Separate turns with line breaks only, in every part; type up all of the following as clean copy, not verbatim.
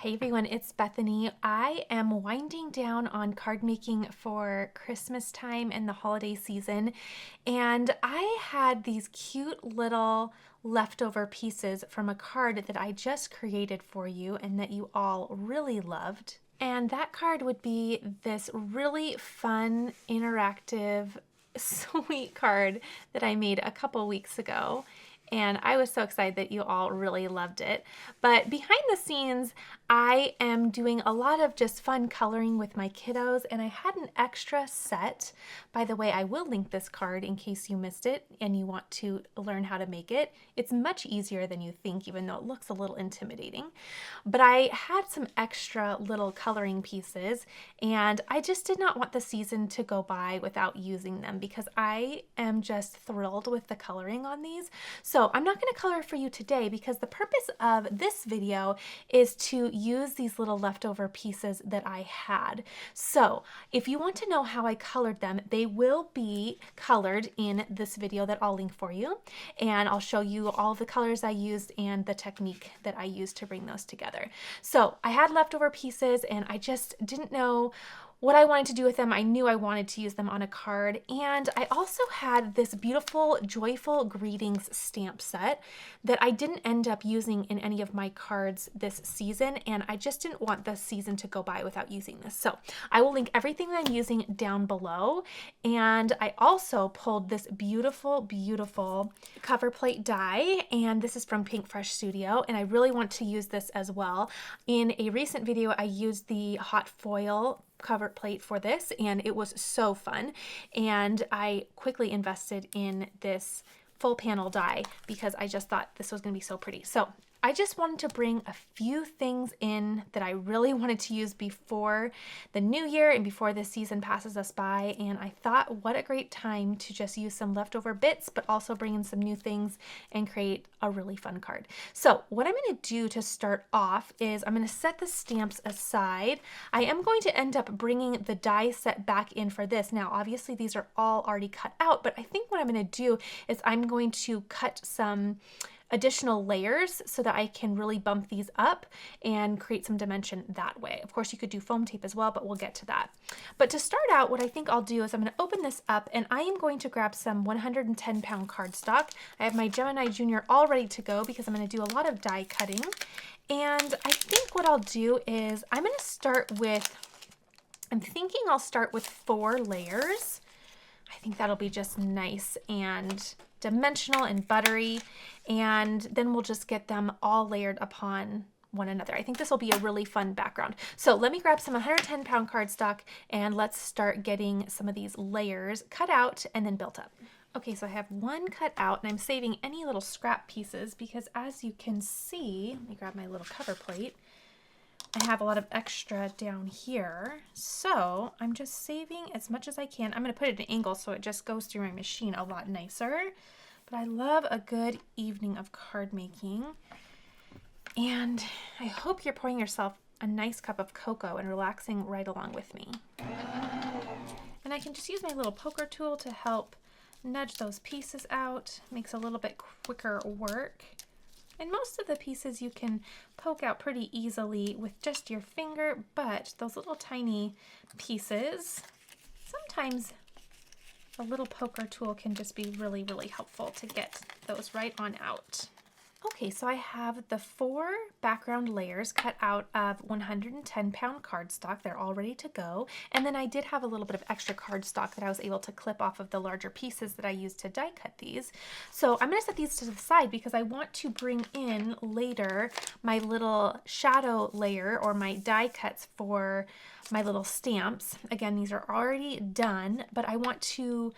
Hey everyone, it's Bethany. I am winding down on card making for Christmas time and the holiday season, and I had these cute little leftover pieces from a card that I just created for you and that you all really loved. And that card would be this really fun, interactive, sweet card that I made a couple weeks ago. And I was so excited that you all really loved it. But behind the scenes, I am doing a lot of just fun coloring with my kiddos, and I had an extra set. By the way, I will link this card in case you missed it and you want to learn how to make it. It's much easier than you think, even though it looks a little intimidating. But I had some extra little coloring pieces, and I just did not want the season to go by without using them because I am just thrilled with the coloring on these. So I'm not going to color for you today because the purpose of this video is to use these little leftover pieces that I had. So if you want to know how I colored them, they will be colored in this video that I'll link for you. And I'll show you all the colors I used and the technique that I used to bring those together. So I had leftover pieces and I just didn't know what I wanted to do with them. I knew I wanted to use them on a card. And I also had this beautiful Joyful Greetings stamp set that I didn't end up using in any of my cards this season. And I just didn't want the season to go by without using this. So I will link everything that I'm using down below. And I also pulled this beautiful, beautiful cover plate die. And this is from Pink Fresh Studio. And I really want to use this as well. In a recent video, I used the hot foil cover plate for this, and it was so fun. And I quickly invested in this full panel die because I just thought this was going to be so pretty. So I just wanted to bring a few things in that I really wanted to use before the new year and before this season passes us by. And I thought, what a great time to just use some leftover bits, but also bring in some new things and create a really fun card. So what I'm going to do to start off is I'm going to set the stamps aside. I am going to end up bringing the die set back in for this. Now, obviously these are all already cut out, but I think what I'm going to do is I'm going to cut some additional layers so that I can really bump these up and create some dimension that way. Of course, you could do foam tape as well, but we'll get to that. But to start out, what I think I'll do is I'm going to open this up and I am going to grab some 110-pound cardstock. I have my Gemini Junior all ready to go because I'm going to do a lot of die cutting. And I think what I'll do is I'm going to start with, I'm thinking I'll start with 4 layers. I think that'll be just nice and dimensional and buttery, and then we'll just get them all layered upon one another. I think this will be a really fun background. So let me grab some 110-pound cardstock and let's start getting some of these layers cut out and then built up. Okay, so I have one cut out and I'm saving any little scrap pieces because as you can see, let me grab my little cover plate. I have a lot of extra down here, so I'm just saving as much as I can. I'm going to put it at an angle so it just goes through my machine a lot nicer. But I love a good evening of card making. And I hope you're pouring yourself a nice cup of cocoa and relaxing right along with me. And I can just use my little poker tool to help nudge those pieces out. Makes a little bit quicker work. And most of the pieces you can poke out pretty easily with just your finger, but those little tiny pieces, sometimes a little poker tool can just be really, really helpful to get those right on out. Okay, so I have the 4 background layers cut out of 110-pound cardstock. They're all ready to go. And then I did have a little bit of extra cardstock that I was able to clip off of the larger pieces that I used to die cut these. So I'm going to set these to the side because I want to bring in later my little shadow layer or my die cuts for my little stamps. Again, these are already done, but I want to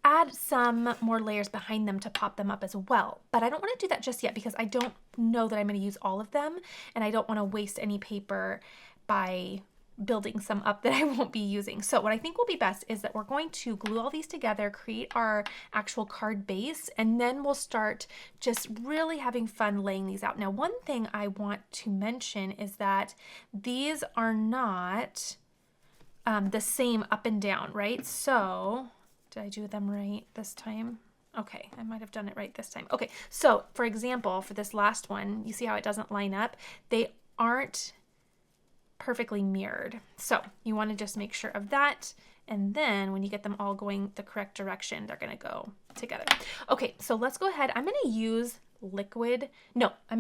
add some more layers behind them to pop them up as well. But I don't want to do that just yet because I don't know that I'm going to use all of them and I don't want to waste any paper by building some up that I won't be using. So what I think will be best is that we're going to glue all these together, create our actual card base, and then we'll start just really having fun laying these out. Now, one thing I want to mention is that these are not the same up and down, right? So did I do them right this time? Okay, I might have done it right this time. Okay, so for example, for this last one, you see how it doesn't line up? They aren't perfectly mirrored. So you want to just make sure of that. And then when you get them all going the correct direction, they're going to go together. Okay, so let's go ahead. I'm going to use I'm going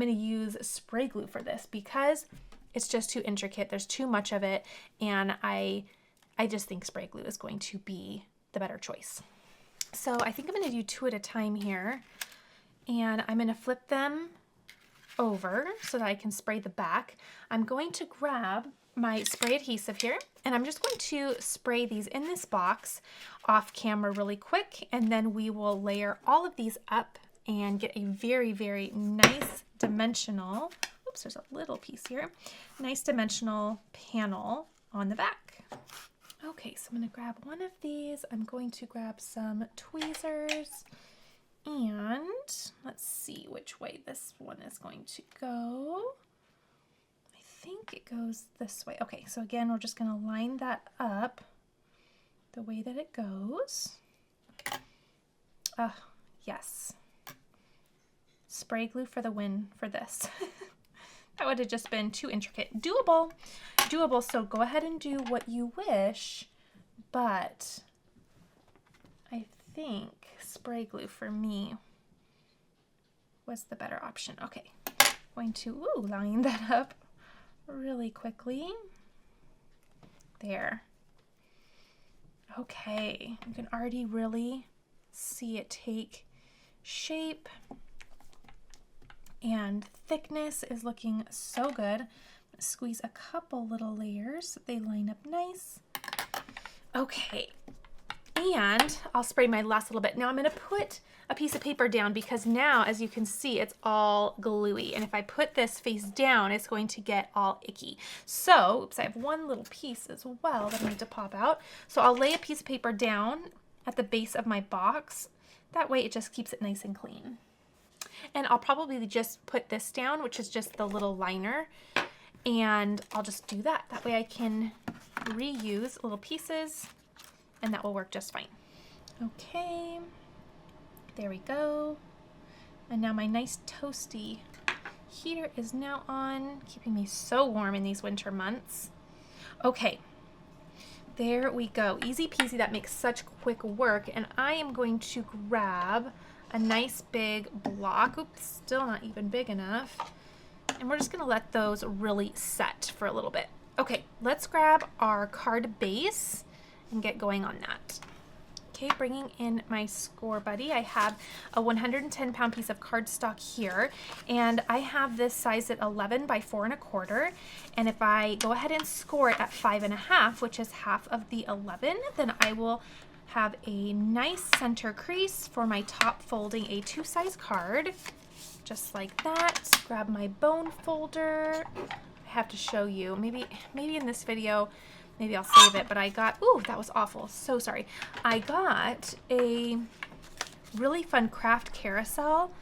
to use spray glue for this because it's just too intricate. There's too much of it. And I just think spray glue is going to be the better choice. So I think I'm going to do 2 at a time here. And I'm going to flip them over so that I can spray the back. I'm going to grab my spray adhesive here, and I'm just going to spray these in this box off camera really quick, and then we will layer all of these up and get a very, very nice dimensional, oops, there's a little piece here, nice dimensional panel on the back. Okay, so I'm going to grab one of these. I'm going to grab some tweezers, and let's see which way this one is going to go. I think it goes this way. Okay, so again, we're just going to line that up the way that it goes. Yes. Spray glue for the win for this. That would have just been too intricate. Doable. Doable, so go ahead and do what you wish, but I think spray glue for me was the better option. Okay, going to line that up really quickly. There. Okay, you can already really see it take shape, and thickness is looking so good. I'm gonna squeeze a couple little layers so they line up nice. Okay, and I'll spray my last little bit. Now I'm gonna put a piece of paper down because now, as you can see, it's all gluey. And if I put this face down, it's going to get all icky. So, oops, I have one little piece as well that I need to pop out. So I'll lay a piece of paper down at the base of my box. That way it just keeps it nice and clean. And I'll probably just put this down, which is just the little liner. And I'll just do that. That way I can reuse little pieces and that will work just fine. Okay. There we go. And now my nice toasty heater is now on, keeping me so warm in these winter months. Okay, there we go. Easy peasy, that makes such quick work. And I am going to grab a nice big block. Oops, still not even big enough. And we're just gonna let those really set for a little bit. Okay, let's grab our card base and get going on that. Okay, bringing in my score buddy. I have a 110-pound piece of cardstock here, and I have this size at 11 by 4 1/4. And if I go ahead and score it at 5 1/2, which is half of the 11, then I will have a nice center crease for my top folding A2 size card, just like that. Grab my bone folder. I have to show you, maybe in this video, maybe I'll save it, but I got, ooh, that was awful. So sorry. I got a really fun craft carousel,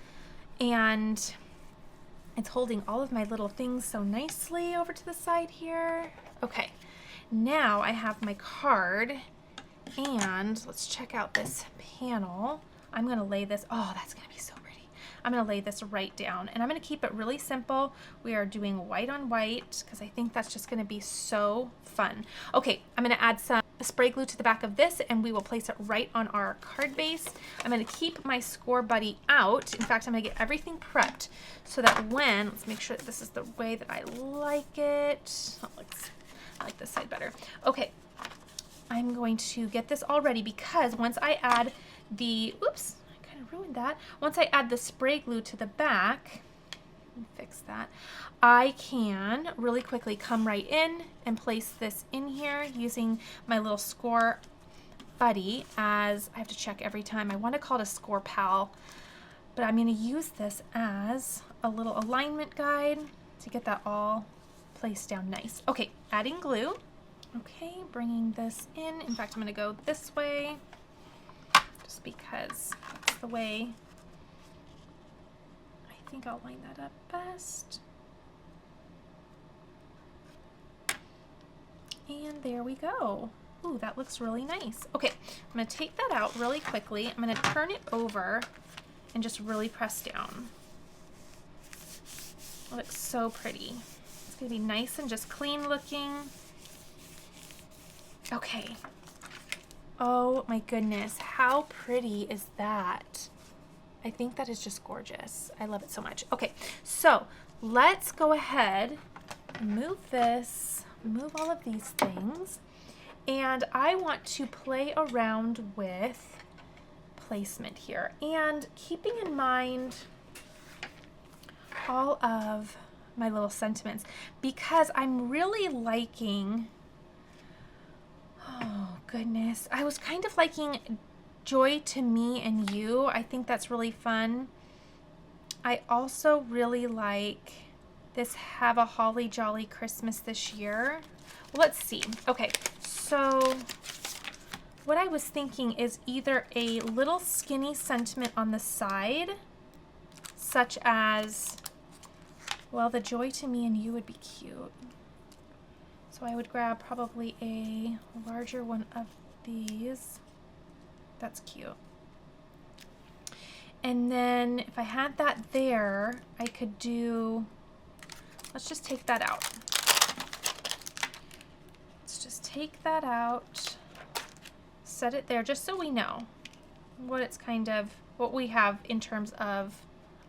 and it's holding all of my little things so nicely over to the side here. Okay, now I have my card, and let's check out this panel. I'm gonna lay this, oh, that's gonna be so pretty. I'm gonna lay this right down, and I'm gonna keep it really simple. We are doing white on white because I think that's just gonna be so fun. Okay, I'm gonna add some spray glue to the back of this, and we will place it right on our card base. I'm gonna keep my score buddy out. In fact, I'm gonna get everything prepped so that when, let's make sure that this is the way that I like it. Oh, I like this side better. Okay, I'm going to get this all ready because once I add the, oops, ruined that. Once I add the spray glue to the back, let me fix that, I can really quickly come right in and place this in here using my little score buddy as, I have to check every time, I want to call it a score pal, but I'm going to use this as a little alignment guide to get that all placed down nice. Okay, adding glue. Okay, bringing this in. In fact, I'm going to go this way just because that's the way I think I'll line that up best. And there we go. Ooh, that looks really nice. Okay, I'm gonna take that out really quickly. I'm gonna turn it over and just really press down. It looks so pretty. It's It's gonna be nice and just clean looking. Okay. Oh my goodness, how pretty is that? I think that is just gorgeous. I love it so much. Okay, so let's go ahead, move this, move all of these things, and I want to play around with placement here and keeping in mind all of my little sentiments, because I'm really liking, oh goodness, I was kind of liking joy to me and you. I think that's really fun. I also really like this have a holly jolly Christmas this year. Let's see. Okay, so what I was thinking is either a little skinny sentiment on the side, such as, well, the joy to me and you would be cute. So I would grab probably a larger one of these. That's cute. And then if I had that there, I could do, let's just take that out. Let's just take that out, set it there just so we know what it's kind of, what we have in terms of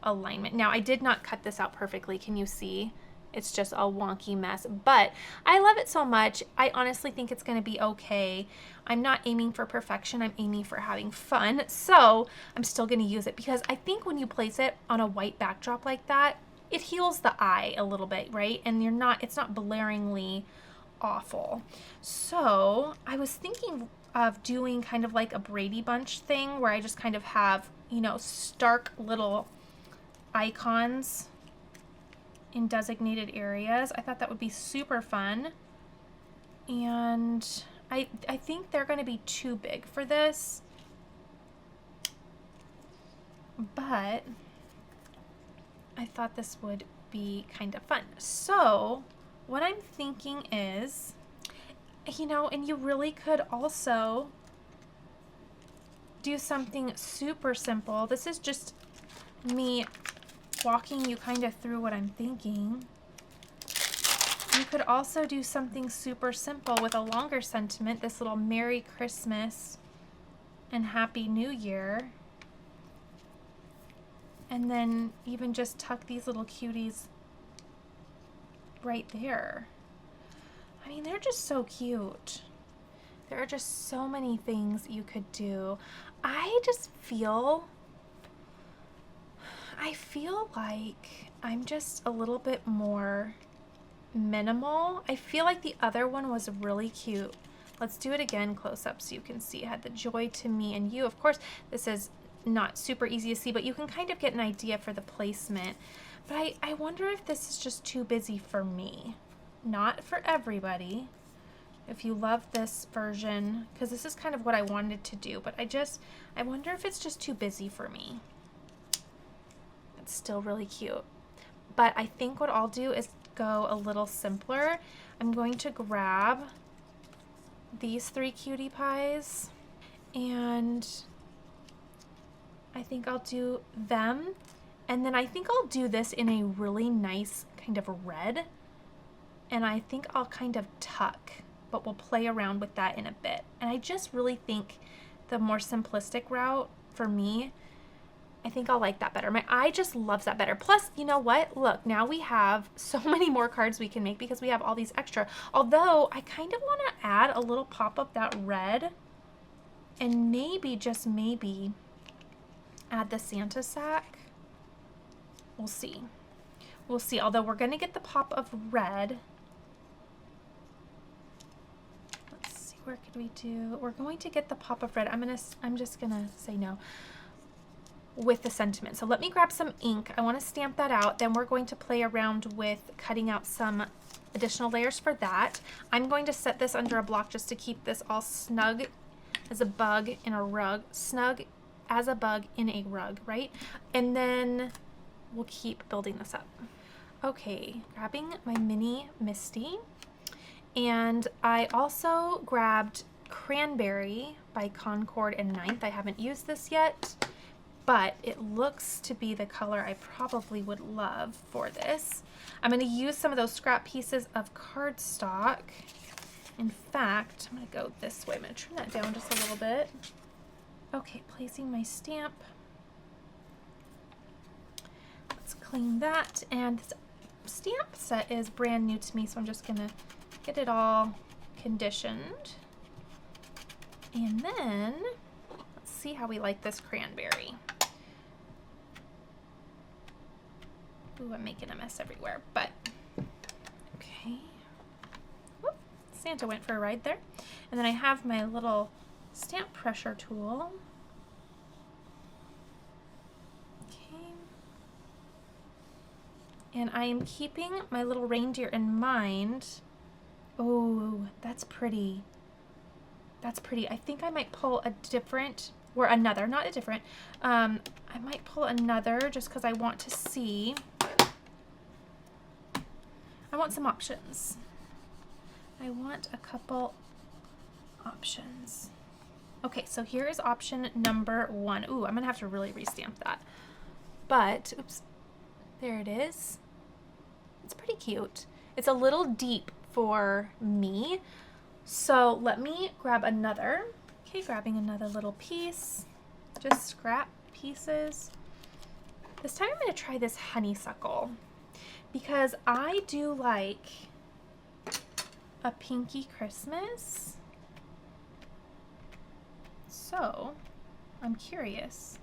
alignment. Now, I did not cut this out perfectly. Can you see? It's just a wonky mess, but I love it so much. I honestly think it's going to be okay. I'm not aiming for perfection. I'm aiming for having fun. So I'm still going to use it because I think when you place it on a white backdrop like that, it heals the eye a little bit, right? And it's not blaringly awful. So I was thinking of doing kind of like a Brady Bunch thing where I just kind of have, you know, stark little icons in designated areas. I thought that would be super fun. And I think they're going to be too big for this. But I thought this would be kind of fun. So what I'm thinking is, you know, and you really could also do something super simple. This is just me walking you kind of through what I'm thinking. You could also do something super simple with a longer sentiment, this little Merry Christmas and Happy New Year. And then even just tuck these little cuties right there. I mean, they're just so cute. There are just so many things you could do. I feel like I'm just a little bit more minimal. I feel like the other one was really cute. Let's do it again close up so you can see. It had the joy to me and you. Of course, this is not super easy to see, but you can kind of get an idea for the placement. But I wonder if this is just too busy for me. Not for everybody. If you love this version, because this is kind of what I wanted to do, but I wonder if it's just too busy for me. It's still really cute. But I think what I'll do is go a little simpler. I'm going to grab these 3 cutie pies and I think I'll do them. And then I think I'll do this in a really nice kind of red. And I think I'll kind of tuck, but we'll play around with that in a bit. And I just really think the more simplistic route for me, I think I'll like that better. My eye just loves that better. Plus, you know what? Look, now we have so many more cards we can make because we have all these extra. Although I kind of want to add a little pop of that red and maybe, just maybe, add the Santa sack. We'll see. We'll see. Although we're going to get the pop of red. Let's see, where could we do? We're going to get the pop of red. I'm just going to say no. With the sentiment. So let me grab some ink. I want to stamp that out. Then we're going to play around with cutting out some additional layers for that. I'm going to set this under a block just to keep this all snug as a bug in a rug. Snug as a bug in a rug, right? And then we'll keep building this up. Okay, grabbing my mini Misti. And I also grabbed Cranberry by Concord and Ninth. I haven't used this yet. but it looks to be the color I probably would love for this. I'm going to use some of those scrap pieces of cardstock. In fact, I'm going to go this way. I'm going to turn that down just a little bit. Okay, placing my stamp. Let's clean that. And this stamp set is brand new to me, so I'm just going to get it all conditioned. And then, let's see how we like this cranberry. Ooh, I'm making a mess everywhere, but okay. Whoop, Santa went for a ride there. And then I have my little stamp pressure tool. Okay. And I am keeping my little reindeer in mind. Oh, that's pretty. That's pretty. I think I might pull a different, or another, not a different. I might pull another just because I want to see. I want some options. I want a couple options. Okay, so here is option number 1. Ooh, I'm gonna have to really restamp that. But, oops, there it is. It's pretty cute. It's a little deep for me. So let me grab another. Okay, grabbing another little piece. Just scrap pieces. This time I'm gonna try this honeysuckle because I do like a pinky Christmas. So I'm curious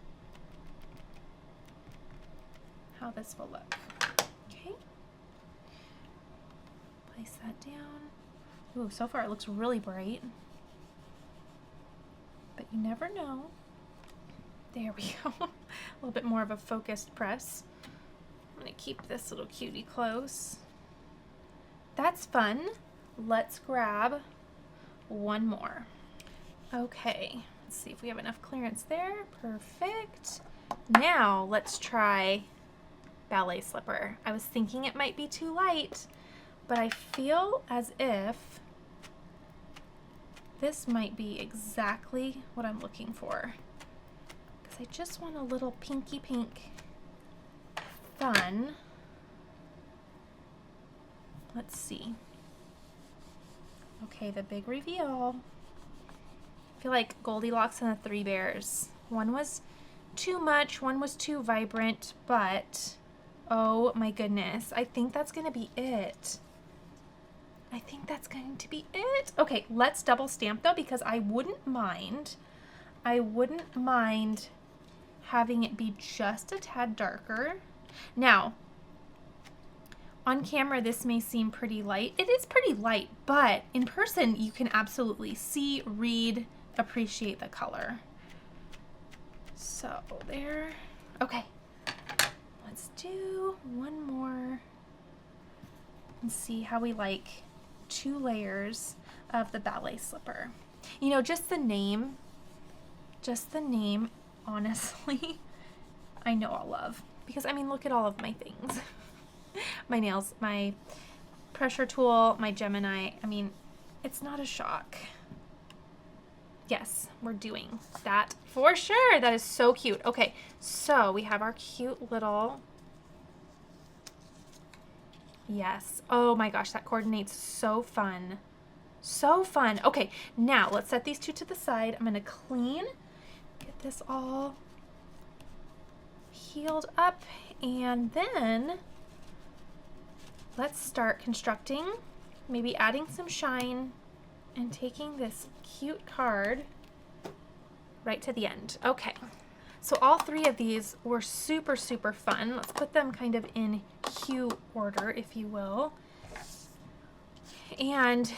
how this will look. Okay. Place that down. Ooh, so far it looks really bright. But you never know. There we go. A little bit more of a focused press. I'm gonna keep this little cutie close. That's fun. Let's grab one more. Okay, let's see if we have enough clearance there. Perfect. Now let's try ballet slipper. I was thinking it might be too light, but I feel as if this might be exactly what I'm looking for. Because I just want a little pinky pink fun. Let's see. Okay, the big reveal. I feel like Goldilocks and the Three Bears. One was too much, one was too vibrant, but oh my goodness, I think that's gonna be it. I think that's going to be it. Okay, let's double stamp though, because I wouldn't mind having it be just a tad darker. Now, on camera, this may seem pretty light. It is pretty light, but in person, you can absolutely see, read, appreciate the color. So there, okay. Let's do one more and see how we like 2 layers of the ballet slipper. You know, just the name, honestly, I know I'll love. Because, I mean, look at all of my things. My nails, my pressure tool, my Gemini. I mean, it's not a shock. Yes, we're doing that for sure. That is so cute. Okay, so we have our cute little... Yes. Oh my gosh, that coordinates so fun. So fun. Okay, now let's set these 2 to the side. I'm going to clean, get this all healed up, and then let's start constructing, maybe adding some shine and taking this cute card right to the end. Okay, so all 3 of these were super, super fun. Let's put them kind of in hue order, if you will. And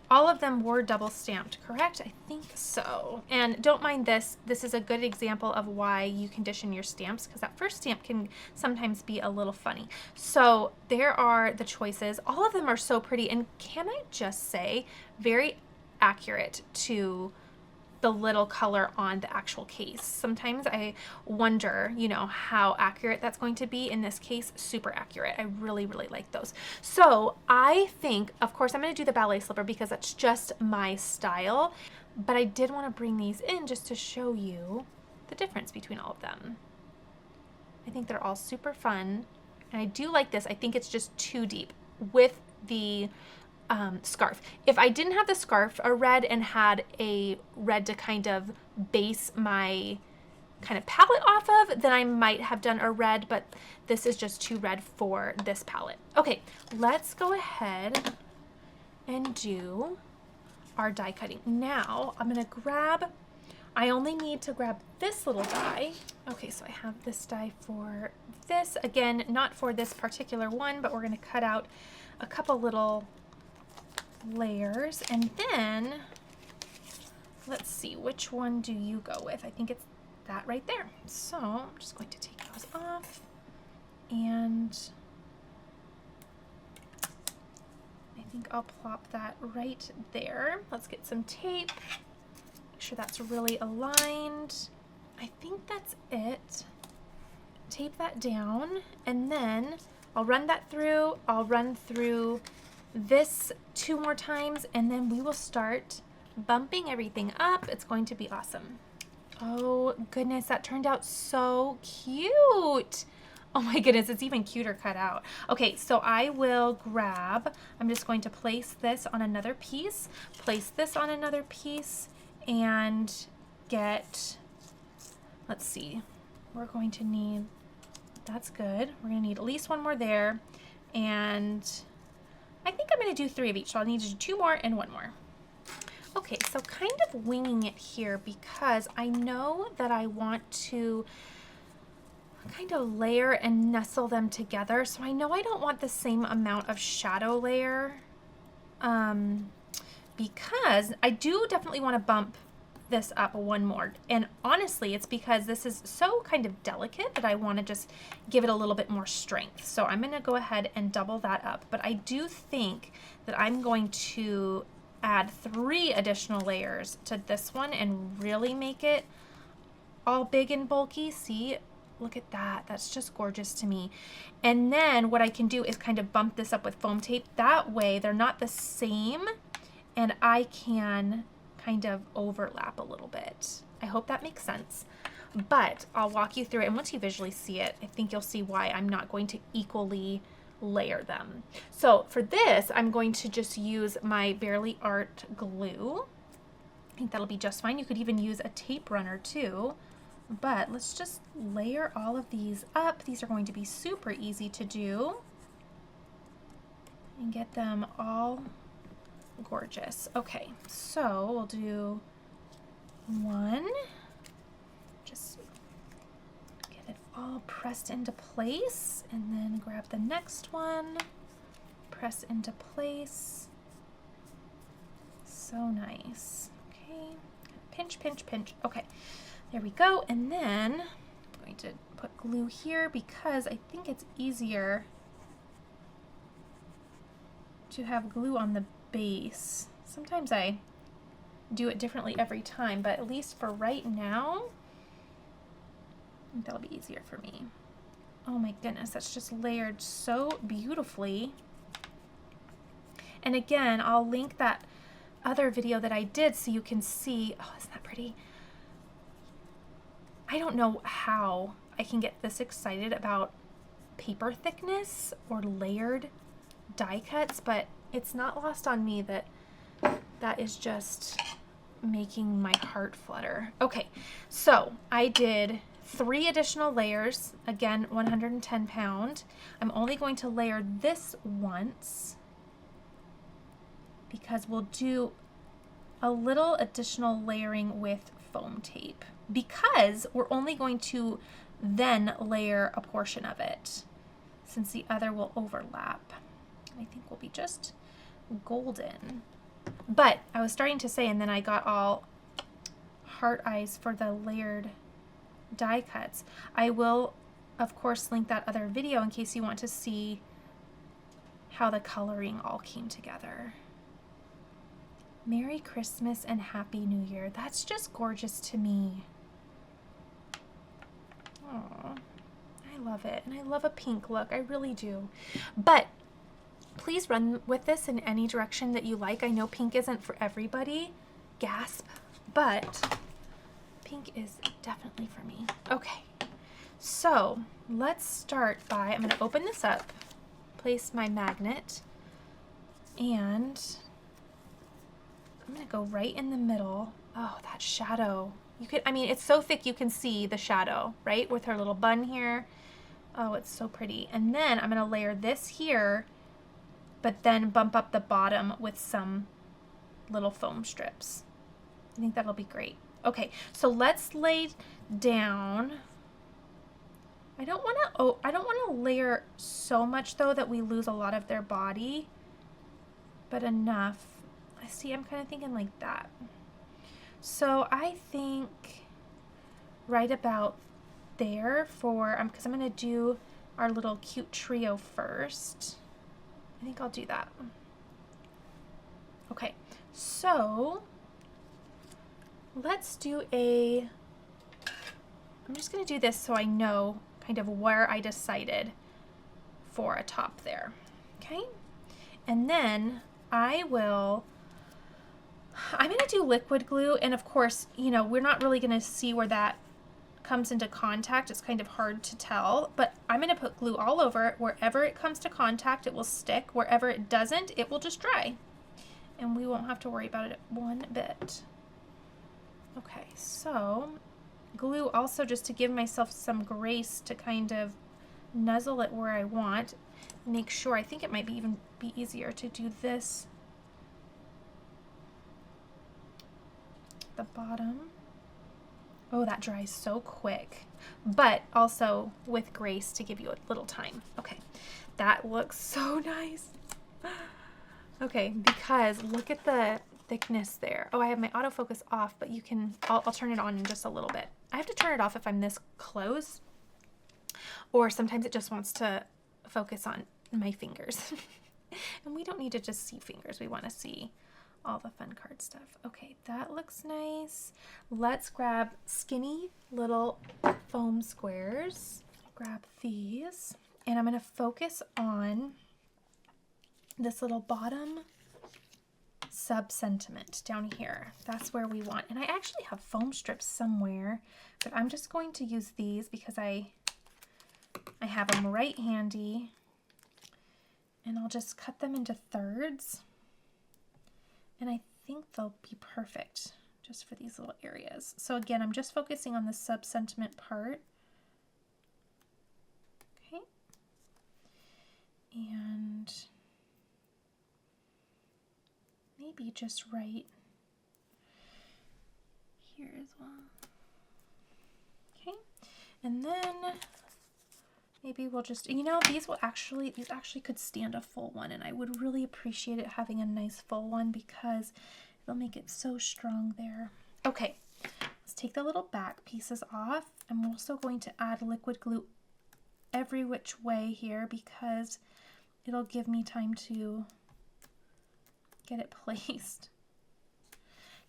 all of them were double stamped, correct? I think so. And don't mind this. This is a good example of why you condition your stamps, because that first stamp can sometimes be a little funny. So there are the choices. All of them are so pretty, and can I just say, very accurate to the little color on the actual case. Sometimes I wonder, you know, how accurate that's going to be. In this case, super accurate. I really, really like those. So I think, of course, I'm going to do the ballet slipper because that's just my style, but I did want to bring these in just to show you the difference between all of them. I think they're all super fun. And I do like this. I think it's just too deep with the scarf. If I didn't have the scarf a red and had a red to kind of base my kind of palette off of, then I might have done a red, but this is just too red for this palette. Okay, let's go ahead and do our die cutting. Now I'm gonna grab, I only need to grab this little die. Okay, so I have this die for this. Again, not for this particular one, but we're gonna cut out a couple little layers, and then let's see, which one do you go with? I think it's that right there. So I'm just going to take those off, and I think I'll plop that right there. Let's get some tape, make sure that's really aligned. I think that's it. Tape that down, and then I'll run that through. I'll run through this 2 more times, and then we will start bumping everything up. It's going to be awesome. Oh goodness, that turned out so cute. Oh my goodness, it's even cuter cut out. Okay, so I will grab, I'm just going to place this on another piece, place this on another piece, and get, let's see, we're going to need, that's good. We're gonna need at least 1 more there, and I think I'm gonna do 3 of each, so I'll need to do 2 more and 1 more. Okay, so kind of winging it here because I know that I want to kind of layer and nestle them together. So I know I don't want the same amount of shadow layer because I do definitely want to bump this up 1 more. And honestly, it's because this is so kind of delicate that I want to just give it a little bit more strength. So I'm going to go ahead and double that up. But I do think that I'm going to add 3 additional layers to this one and really make it all big and bulky. See, look at that. That's just gorgeous to me. And then what I can do is kind of bump this up with foam tape. That way they're not the same and I can kind of overlap a little bit. I hope that makes sense. But I'll walk you through it, and once you visually see it, I think you'll see why I'm not going to equally layer them. So for this, I'm going to just use my Barely Art glue. I think that'll be just fine. You could even use a tape runner too, but let's just layer all of these up. These are going to be super easy to do and get them all gorgeous. Okay, so we'll do 1, just get it all pressed into place, and then grab the next one, press into place. So nice. Okay, pinch, pinch, pinch. Okay, there we go. And then I'm going to put glue here because I think it's easier to have glue on the base. Sometimes I do it differently every time, but at least for right now, I think that'll be easier for me. Oh my goodness, that's just layered so beautifully. And again, I'll link that other video that I did so you can see. Oh, isn't that pretty? I don't know how I can get this excited about paper thickness or layered die cuts, but it's not lost on me that that is just making my heart flutter. Okay, so I did 3 additional layers, again 110 pound. I'm only going to layer this once because we'll do a little additional layering with foam tape because we're only going to then layer a portion of it since the other will overlap. I think we'll be just golden. But I was starting to say, and then I got all heart eyes for the layered die cuts. I will, of course, link that other video in case you want to see how the coloring all came together. Merry Christmas and Happy New Year. That's just gorgeous to me. Oh, I love it. And I love a pink look. I really do. But please run with this in any direction that you like. I know pink isn't for everybody. Gasp. But pink is definitely for me. Okay, so let's start by, I'm going to open this up, place my magnet, and I'm going to go right in the middle. Oh, that shadow. You could, I mean, it's so thick you can see the shadow, right? With her little bun here. Oh, it's so pretty. And then I'm going to layer this here, but then bump up the bottom with some little foam strips. I think that'll be great. Okay, so let's lay down. I don't want to layer so much though that we lose a lot of their body, but enough. I see, I'm kind of thinking like that. So I think right about there for, because I'm going to do our little cute trio first. I think I'll do that. Okay, so let's do I'm just going to do this so I know kind of where I decided for a top there. Okay, and then I'm going to do liquid glue, and of course, you know, we're not really going to see where that comes into contact. It's kind of hard to tell, but I'm going to put glue all over it. Wherever it comes to contact, it will stick. Wherever it doesn't, it will just dry, and we won't have to worry about it one bit. Okay, so glue also just to give myself some grace to kind of nuzzle it where I want. Make sure, I think it might even be easier to do this, the bottom. Oh, that dries so quick, but also with grace to give you a little time. Okay, that looks so nice. Okay, because look at the thickness there. Oh, I have my autofocus off, but you can, I'll turn it on in just a little bit. I have to turn it off if I'm this close, or sometimes it just wants to focus on my fingers. And we don't need to just see fingers. We want to see all the fun card stuff. Okay, that looks nice. Let's grab skinny little foam squares. Grab these, and I'm going to focus on this little bottom sub-sentiment down here. That's where we want. And I actually have foam strips somewhere, but I'm just going to use these because I have them right handy, and I'll just cut them into thirds. And I think they'll be perfect just for these little areas. So again, I'm just focusing on the sub-sentiment part. Okay. And maybe just right here as well. Okay. And then maybe we'll just, you know, these actually could stand a full one, and I would really appreciate it having a nice full one because it'll make it so strong there. Okay, let's take the little back pieces off. I'm also going to add liquid glue every which way here because it'll give me time to get it placed.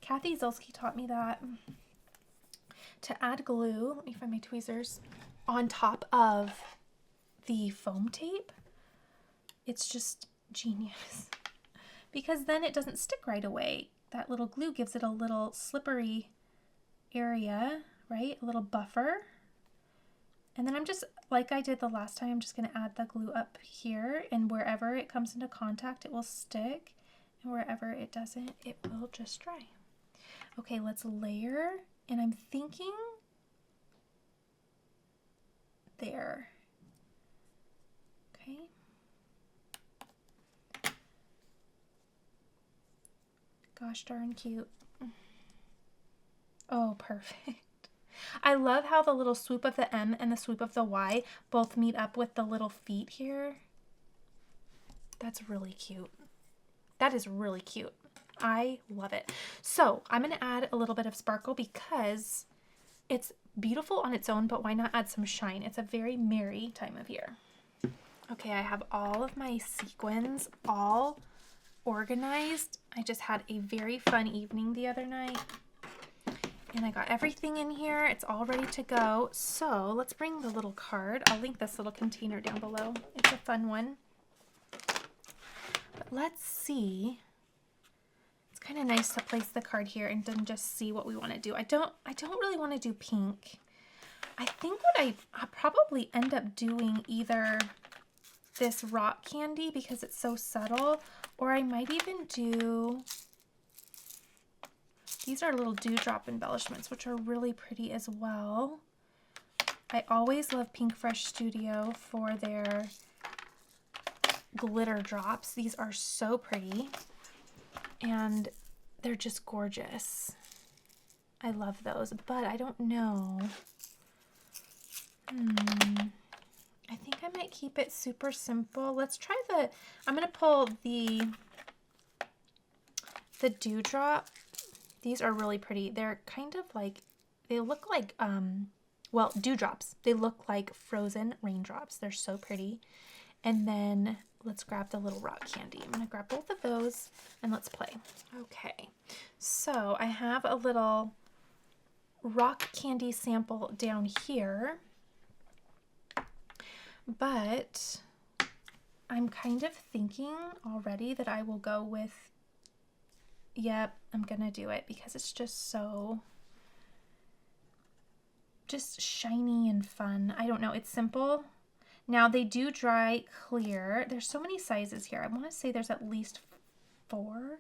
Kathy Zilski taught me that to add glue, let me find my tweezers, on top of the foam tape, it's just genius because then it doesn't stick right away. That little glue gives it a little slippery area, right? A little buffer. And then I'm just, like I did the last time, I'm just going to add the glue up here, and wherever it comes into contact, it will stick, and wherever it doesn't, it will just dry. Okay, let's layer, and I'm thinking there. Okay. Gosh darn cute. Oh, perfect. I love how the little swoop of the M and the swoop of the Y both meet up with the little feet here. That's really cute. That is really cute. I love it. So I'm going to add a little bit of sparkle because it's beautiful on its own, but why not add some shine? It's a very merry time of year. Okay, I have all of my sequins all organized. I just had a very fun evening the other night, and I got everything in here. It's all ready to go. So let's bring the little card. I'll link this little container down below. It's a fun one. But let's see. It's kind of nice to place the card here and then just see what we want to do. I don't really want to do pink. I think what I'll probably end up doing either this rock candy because it's so subtle, or I might even do, these are little dewdrop embellishments, which are really pretty as well. I always love Pink Fresh Studio for their glitter drops. These are so pretty and they're just gorgeous. I love those, but I don't know. I think I might keep it super simple. Let's try the, I'm going to pull the dewdrop. These are really pretty. They're kind of like, they look like, well, dewdrops. They look like frozen raindrops. They're so pretty. And then let's grab the little rock candy. I'm going to grab both of those and let's play. Okay. So I have a little rock candy sample down here, but I'm kind of thinking already that I will go with, yep, I'm going to do it because it's just so just shiny and fun. I don't know. It's simple. Now they do dry clear. There's so many sizes here. I want to say there's at least 4.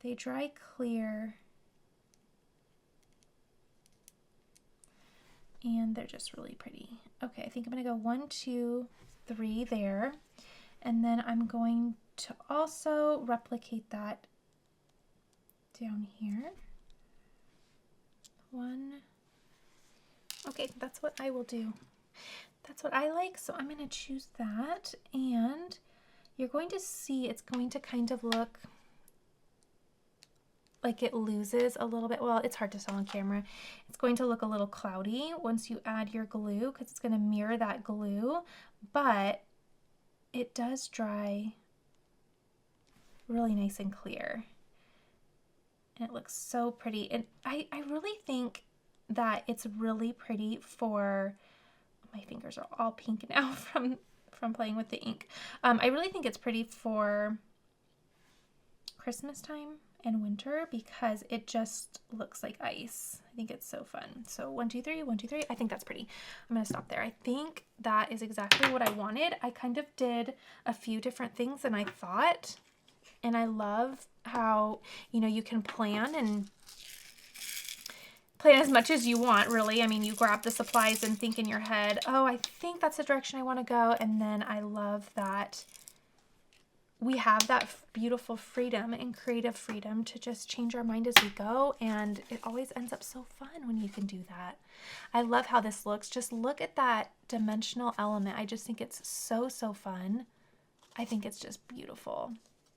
They dry clear. And they're just really pretty. Okay, I think I'm going to go 1, 2, 3 there. And then I'm going to also replicate that down here. 1. Okay, that's what I will do. That's what I like, so I'm going to choose that. And you're going to see it's going to kind of look like it loses a little bit. Well, it's hard to tell on camera. It's going to look a little cloudy once you add your glue because it's going to mirror that glue, but it does dry really nice and clear. And it looks so pretty. And I really think that it's really pretty for, my fingers are all pink now from playing with the ink. I really think it's pretty for Christmas time and winter because it just looks like ice. I think it's so fun. So 1, 2, 3, 1, 2, 3. I think that's pretty. I'm going to stop there. I think that is exactly what I wanted. I kind of did a few different things than I thought. And I love how, you know, you can plan as much as you want, really. I mean, you grab the supplies and think in your head, oh, I think that's the direction I want to go. And then I love that we have that beautiful freedom and creative freedom to just change our mind as we go. And it always ends up so fun when you can do that. I love how this looks. Just look at that dimensional element. I just think it's so, so fun. I think it's just beautiful.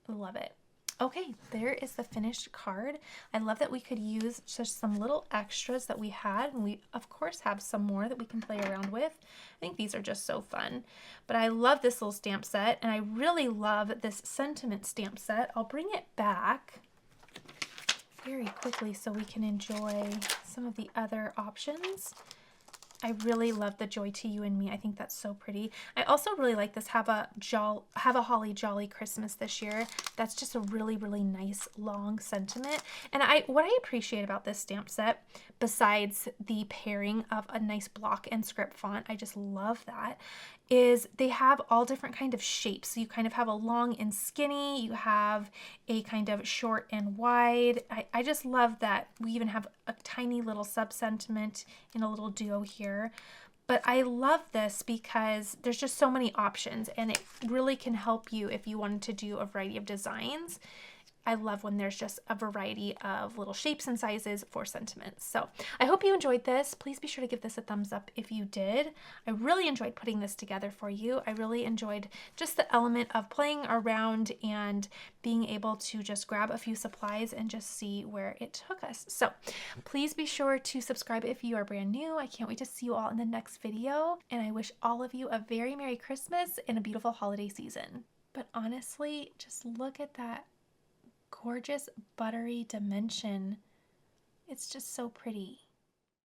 I love it. Okay, there is the finished card. I love that we could use just some little extras that we had, and we of course have some more that we can play around with. I think these are just so fun. But I love this little stamp set, and I really love this sentiment stamp set. I'll bring it back very quickly so we can enjoy some of the other options. I really love the Joy to You and Me. I think that's so pretty. I also really like this Have a Holly Jolly Christmas this year. That's just a really, really nice long sentiment. And what I appreciate about this stamp set, besides the pairing of a nice block and script font, I just love that, is they have all different kind of shapes. So you kind of have a long and skinny, you have a kind of short and wide. I just love that we even have a tiny little sub-sentiment in a little duo here. But I love this because there's just so many options and it really can help you if you wanted to do a variety of designs. I love when there's just a variety of little shapes and sizes for sentiments. So I hope you enjoyed this. Please be sure to give this a thumbs up if you did. I really enjoyed putting this together for you. I really enjoyed just the element of playing around and being able to just grab a few supplies and just see where it took us. So please be sure to subscribe if you are brand new. I can't wait to see you all in the next video. And I wish all of you a very Merry Christmas and a beautiful holiday season. But honestly, just look at that gorgeous buttery dimension. It's just so pretty.